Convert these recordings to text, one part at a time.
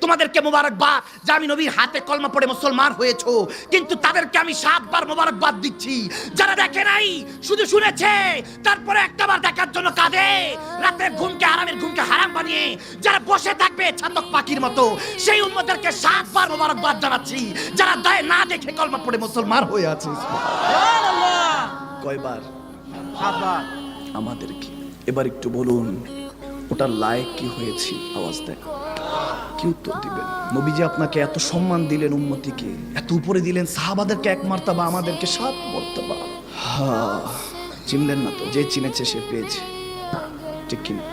তোমাদেরকে মোবারকবাদ যে আমি নবীর হাতে কলমা পড়ে মুসলমান হয়েছো, কিন্তু তাদেরকে আমি 7 বার মোবারকবাদ দিচ্ছি যারা দেখে নাই, শুধু শুনেছে তারপরে একটাবার দেখার জন্য কাঁদে, রাতের ঘুমকে আরামের ঘুমকে হারাম বানিয়ে যারা বসে থাকবে ছাতক পাখির মতো, সেই উম্মতদেরকে 7 বার মোবারকবাদ জানাচ্ছি যারা না দেখে কলমা পড়ে মুসলমান হয়ে আছে। সুবহানাল্লাহ। কয়বার? 7 বার। আমাদেরকে এবার একটু বলুন ওটার লায়ক কি হয়েছি? আওয়াজ দেন, কি উত্তর দিবেন? নবীজি আপনাকে এত সম্মান দিলেন, উম্মতিকে এত উপরে দিলেন, সাহাবাদেরকে 1 মার্তাবা, আমাদেরকে 7 মার্তাবা। চিনলেন না তো? যে চিনেছে সে পেয়েছে, ঠিক কিনা?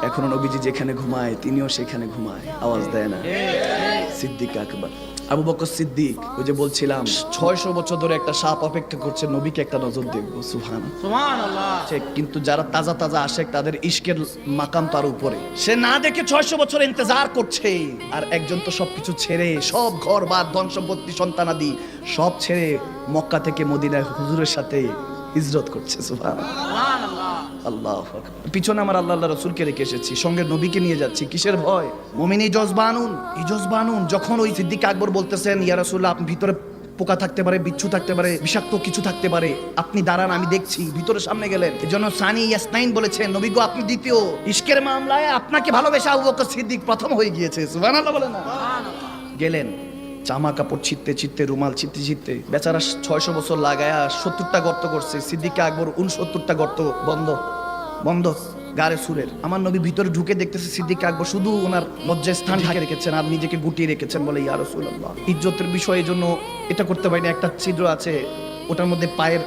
এখনো নবীজি যেখানে ঘুমায় তিনিও সেখানে ঘুমায়, আওয়াজ দেয় না? সিদ্দিক আকবর, আবু বকর সিদ্দিক, ওই যে বলছিলাম 600 বছর ধরে একটা সাপ অপেক্ষা করছে নবীকে একটা নজর দেখবো। সুবহানাল্লাহ। কিন্তু যারা তাজা তাজা আশেক তাদের ইশকের মাকাম তার উপরে, সে না দেখে 600 বছর ইন্তজার করছে। আর একজন তো সবকিছু ছেড়ে, সব ঘর বাদ ধন সম্পত্তি সন্তানাদি সব ছেড়ে মক্কা থেকে মদিনায় হুজুরের সাথে হিজরত করছে। সুবহানাল্লাহ। আল্লাহু আকবার। পিছনে আমার আল্লাহ রাসূলকে রেখে এসেছি, সঙ্গে নবীকে নিয়ে যাচ্ছি। কিসের ভয়? মুমিনী জজবানুন, এই জজবানুন। যখন ওই সিদ্দিক আকবর বলতেছেন ইয়া রাসূলুল্লাহ আপনি ভিতরে পোকা থাকতে পারে, বিচ্ছু থাকতে পারে, বিষাক্ত কিছু থাকতে পারে, আপনি দাঁড়ান আমি দেখছি, ভিতরে সামনে গেলেন। এজন্য সানি ইয়াসনাইন বলেছেন নবী গো আপনি দ্বিতীয়। ইশকের মামলায় আপনাকে ভালোবেসে আবু বকর সিদ্দিক প্রথম হয়ে গিয়েছে। সুবহানাল্লাহ বলেন না? গেলেন জামা কাপড় ছিটতে ছিটতে, রুমাল ছিটতে ছিটতে, বেচারা 600 বছর লাগায়া 70টা গর্ত করছে। সিদ্দিক আকবর 69টা গর্ত বন্ধ বন্ধ গারে সুরের। আমার নবী ভিতরে ঢুকে দেখতেছে সিদ্দিক আকবর শুধু ওনার লজ্জার স্থান ঢাকে রেখেছেন আর নিজেকে গুটিয়ে রেখেছেন, বলে ইয়া রাসূলুল্লাহ ইজ্জতের বিষয়ের জন্য এটা করতে পারিনি, একটা ছিদ্র আছে ওটার মধ্যে পায়ের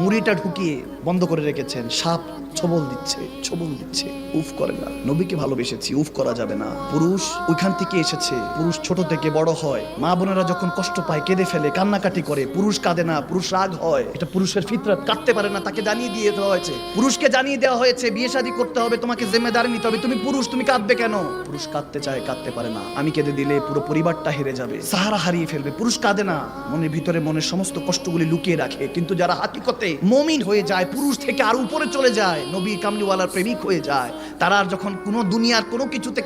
মুড়িটা ঢুকিয়ে বন্ধ করে রেখেছেন, সাপ ছবল দিচ্ছে ছবল দিচ্ছে, উফ করে না। নবীকে ভালোবেসেছি, উফ করা যাবে না। পুরুষ ওইখান থেকে এসেছে, পুরুষ ছোট থেকে বড় হয়, মা বোনেরা যখন কষ্ট পায় কেঁদে ফেলে, কান্নাকাটি করে, পুরুষ কাঁদে না, পুরুষ রাগ হয়, এটা পুরুষের ফিতরত, কাঁদতে পারে না, তাকে জানিয়ে দিয়ে দেওয়া হয়েছে, পুরুষকে জানিয়ে দেওয়া হয়েছে বিয়ে শাদী করতে হবে, তোমাকে জিম্মেদারি নিতে হবে, তুমি পুরুষ, তুমি কাঁদবে কেন? পুরুষ কাঁদতে চায়, কাঁদতে পারে না। আমি কেঁদে দিলে পুরো পরিবারটা হেরে যাবে, সাহারা হারিয়ে ফেলবে। পুরুষ কাঁদে না, মনের ভিতরে মনের সমস্ত কষ্টগুলি লুকিয়ে রাখে। কিন্তু যারা হাকিকতে মুমিন হয়ে যায়, পুরুষ থেকে আর উপরে চলে যায়, নবী কামলিওয়ালার প্রেমিক হয়ে যায়, তারা আর যখন কোনো দুনিয়ার কোনো কিছুতে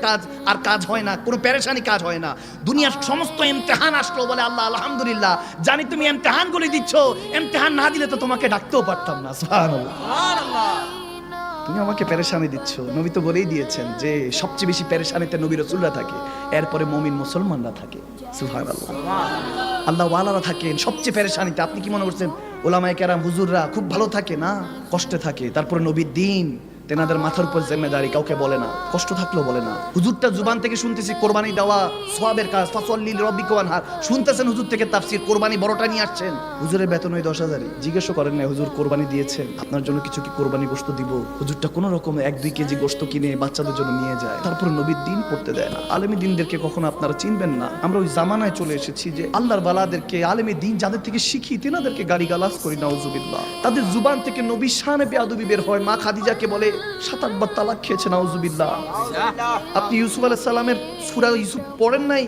কাজ হয় না, কোনো পেরেশানি কাজ হয় না, দুনিয়ার সমস্ত ইমতিহান আসলো বলে আল্লাহ আলহামদুলিল্লাহ, জানি তুমি ইমতিহানগুলি দিচ্ছ, ইমতিহান না দিলে তো তোমাকে ডাকতেও পারতাম না। সুবহানাল্লাহ। তুমি আমাকে পেরেশানি দিচ্ছ। নবী তো বলেই দিয়েছেন যে সবচেয়ে বেশি পেরেশানিতে নবী রাসূলরা থাকে, এরপরে মুমিন মুসলমানরা থাকে। সুবহানাল্লাহ। আল্লাহ ওয়ালারা থাকেন সবচেয়ে পেরেশানিতে। আপনি কি মনে করছেন ওলামায়ে কেরাম হুজুররা খুব ভালো থাকে? না, কষ্টে থাকে। তারপরে নবীর দিন তেনাদের মাথার উপর জিম্মেদারি, কাউকে বলে না, কষ্ট থাকলেও বলে না। হুজুরটা জুবান থেকে শুনতেছি কোরবানি দেওয়া সওয়াবের কাজ, ফাসাল্লি লিরাব্বিকা ওয়ানহার, শুনতেছেন হুজুর থেকে তাফসীর, কোরবানি বড়টা নিয়ে আসছেন। হুজুরের বেতন ওই 10,000। জিজ্ঞাসা করেন না হুজুর কোরবানি দিয়েছেন, আপনার জন্য কিছু কি কোরবানি গোশত দিব? হুজুরটা কোনো রকম 1-2 কেজি গোশত কিনে বাচ্চাদের জন্য নিয়ে যায়, তারপরে নবীর দিন পড়তে দেয় না। আলেমী দিনদেরকে কখনো আপনারা চিনবেন না। আমরা ওই জামানায় চলে এসেছি যে আল্লাহর বালাদেরকে, আলেমী দিন যাদের থেকে শিখি তেনাদেরকে গালিগালাজ করি, নাউজুবিল্লাহ। তাদের জুবান থেকে নবীর শানে বেয়াদবি বের হয়। মা খাদিজাকে বলে 7-8 বার তালাক খেয়েছে, নাউজুবিল্লাহ। আপনি ইউসুফ আলাইহিস সালামের সূরা ইউসুফ পড়েন নাই?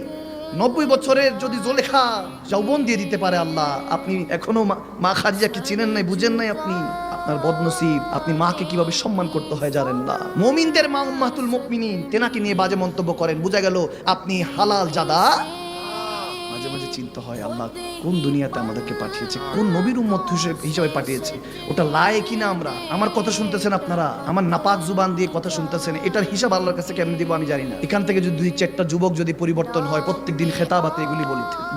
90 বছরের যদি জোলেখা যৌবন দিয়ে দিতে পারে আল্লাহ, আপনি এখনো মা খাদিজাকে চিনেন নাই, বুঝেন নাই, আপনি আপনার বদনসিব। আপনি মাকে কিভাবে সম্মান করতে হয় জানেন না। মুমিনদের মা উম্মাতুল মুমিনিন, তেনাকে নিয়ে বাজে মন্তব্য করেন, বোঝা গেল আপনি হালাল জাদা। মাঝে মাঝে চিন্তা হয় আল্লাহ কোন দুনিয়াতে আমাদেরকে পাঠিয়েছে, কোন নবীর উম্মত হিসেবে পাঠিয়েছে, ওটা লায়েক কিনা আমরা? আমার কথা শুনতেছেন আপনারা, আমার নাপাক জুবান দিয়ে কথা শুনতেছেন, এটার হিসাব আল্লাহর কাছে কেমন দিব আমি জানি না। এখান থেকে যদি 2-4টা যুবক যদি পরিবর্তন হয়, প্রত্যেকদিন খেতাবাতে এগুলি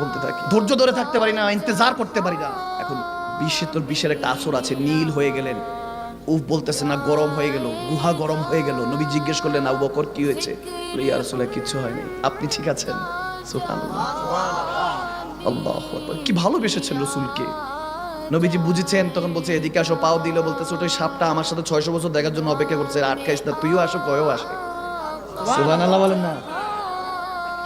বলতে থাকি, ধৈর্য ধরে থাকতে পারি না, ইন্তজার করতে পারি না। এখন 20-20 একটা আসর আছে, নীল হয়ে গেলেন, উফ বলতেছে না, গরম হয়ে গেল, গুহা গরম হয়ে গেল। নবী জিজ্ঞেস করলেন আবু বকর কি হয়েছে? ইয়া রাসূলুল্লাহ কিচ্ছু হয়নি, আপনি ঠিক আছেন? সুবহানাল্লাহ। আল্লাহু আকবার। কি ভালোবেসেছেন রাসূলকে। নবীজি বুঝেছেন, তখন বলছে এদিকে আসো, পাও দিল, বলতেছে ওই সাপটা আমার সাথে 600 বছর দেখার জন্য অপেক্ষা করছে, আটকাইস না, তুইও আসো, কয়ও আসে। সুবহানাল্লাহ বলেন না?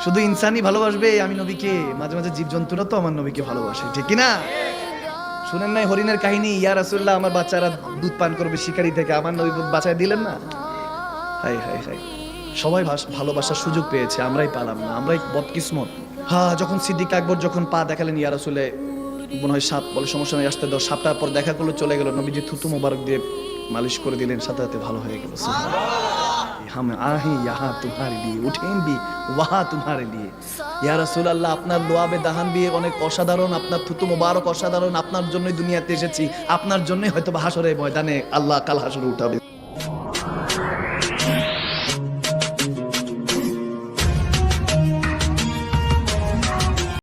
শুধু ইনসানই ভালোবাসবে আমি নবীকে, মাঝে মাঝে জীবজন্তুরা তো আমার নবীকে ভালোবাসে, ঠিক কি না? শুনেন নাই হরিণের কাহিনী? ইয়া রাসূলুল্লাহ আমার বাচ্চারা দুধ পান করবে শিকারি থেকে, আমার নবী বাঁচায় দিলেন না? High high high. সবাই ভালোবাসার সুযোগ পেয়েছে, আমরাই পেলাম না, আমরাই বদকিসমত। হ্যাঁ, যখন সিদ্দিক আকবর যখন পা দেখালেন ইয়া রাসূলে, মনে হয় সাপ, বলে সমস্যা নেই আসতে দাও। সাপটার পর দেখা করলো, চলে গেল। নবীজি থুতু মোবারক দিয়ে মালিশ করে দিলেন, সাথে সাথে ভালো হয়ে গেল। हम आहे यहाँ तुम्हारे लिए उठें भी वहाँ तुम्हारे लिए ইয়া রাসূলুল্লাহ আপনার লোয়াবে দাহান বিয়ে অনেক অসাধারণ আপনার থুতু মোবারক অসাধারণ আপনার জন্যই দুনিয়াতে এসেছি আপনার জন্যই হয়তো হাসরের ময়দানে আল্লাহ কাল হাসরে উঠাবে